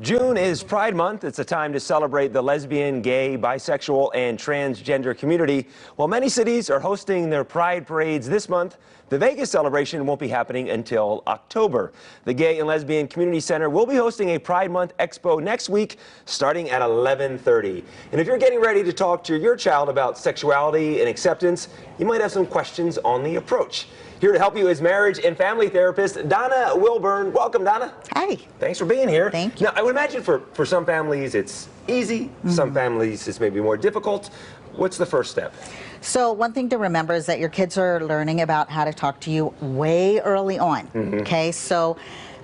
June is Pride Month. It's a time to celebrate the lesbian, gay, bisexual, and transgender community. While many cities are hosting their Pride parades this month, the Vegas celebration won't be happening until October. The Gay and Lesbian Community Center will be hosting a Pride Month Expo next week, starting at 11:30. And if you're getting ready to talk to your child about sexuality and acceptance, you might have some questions on the approach. Here to help you is marriage and family therapist Donna Wilburn. Welcome, Donna. Hi. Thanks for being here. Thank you. Now, I would imagine for some families it's easy, some families it's maybe more difficult. What's the first step? So one thing to remember is that your kids are learning about how to talk to you way early on. Okay, so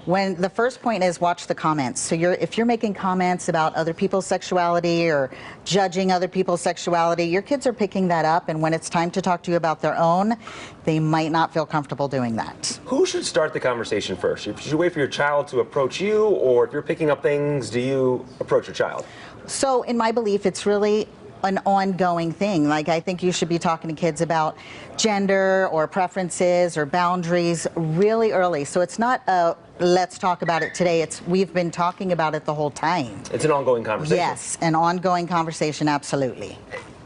when the first point is watch the comments. So if you're making comments about other people's sexuality or judging other people's sexuality, your kids are picking that up, and when it's time to talk to you about their own, they might not feel comfortable doing that. Who should start the conversation first? Should you wait for your child to approach you, or if you're picking up things, do you approach your child? So in my belief, it's really an ongoing thing. Like, I think you should be talking to kids about gender or preferences or boundaries really early. So it's not a let's talk about it today. It's we've been talking about it the whole time. It's an ongoing conversation. Yes, an ongoing conversation, absolutely.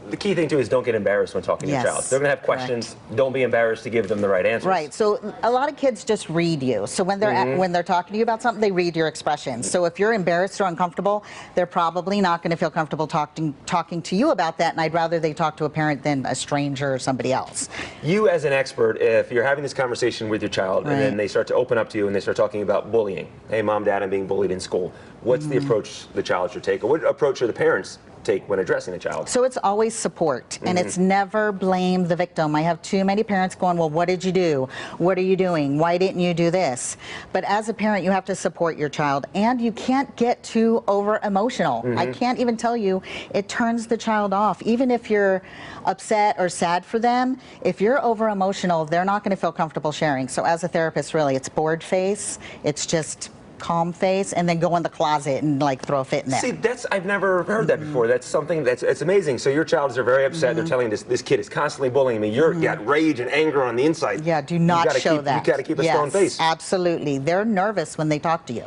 The key thing, too, is don't get embarrassed when talking to your child. They're going to have questions. Correct. Don't be embarrassed to give them the right answers. Right. So a lot of kids just read you. So when they're when they're talking to you about something, they read your expressions. So if you're embarrassed or uncomfortable, they're probably not going to feel comfortable talking to you about that. And I'd rather they talk to a parent than a stranger or somebody else. You, as an expert, if you're having this conversation with your child and then they start to open up to you and they start talking about bullying, hey, mom, dad, I'm being bullied in school. What's the approach the child should take, or what approach should the parents take when addressing the child? So it's always support, and it's never blame the victim. I have too many parents going, well, what did you do? What are you doing? Why didn't you do this? But as a parent, you have to support your child, and you can't get too over emotional. I can't even tell you, it turns the child off. Even if you're upset or sad for them, if you're over emotional, they're not going to feel comfortable sharing. So as a therapist, really, it's bored face. It's just calm face, and then go in the closet and like throw a fit in there. See, I've never heard that before. That's something it's amazing. So your child is very upset. They're telling this kid is constantly bullying me. You're got rage and anger on the inside. Yeah, do not show that. You got to keep a stone face. Absolutely. They're nervous when they talk to you.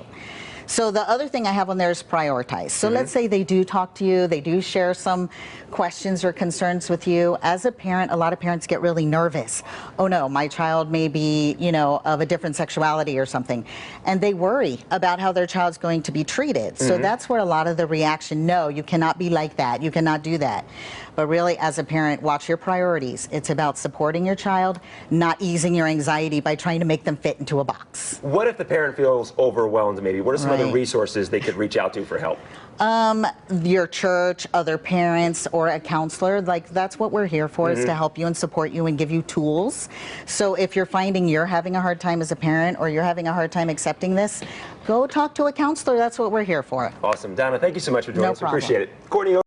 So the other thing I have on there is prioritize. So let's say they do talk to you, they do share some questions or concerns with you. As a parent, a lot of parents get really nervous. Oh no, my child may be, of a different sexuality or something. And they worry about how their child's going to be treated. So that's where a lot of the reaction, no, you cannot be like that, you cannot do that. But really, as a parent, watch your priorities. It's about supporting your child, not easing your anxiety by trying to make them fit into a box. What if the parent feels overwhelmed, maybe? What are some other resources they could reach out to for help? Your church, other parents, or a counselor. Like, that's what we're here for, is to help you and support you and give you tools. So if you're finding you're having a hard time as a parent, or you're having a hard time accepting this, go talk to a counselor. That's what we're here for. Awesome. Donna, thank you so much for joining us. No problem. Appreciate it. Courtney.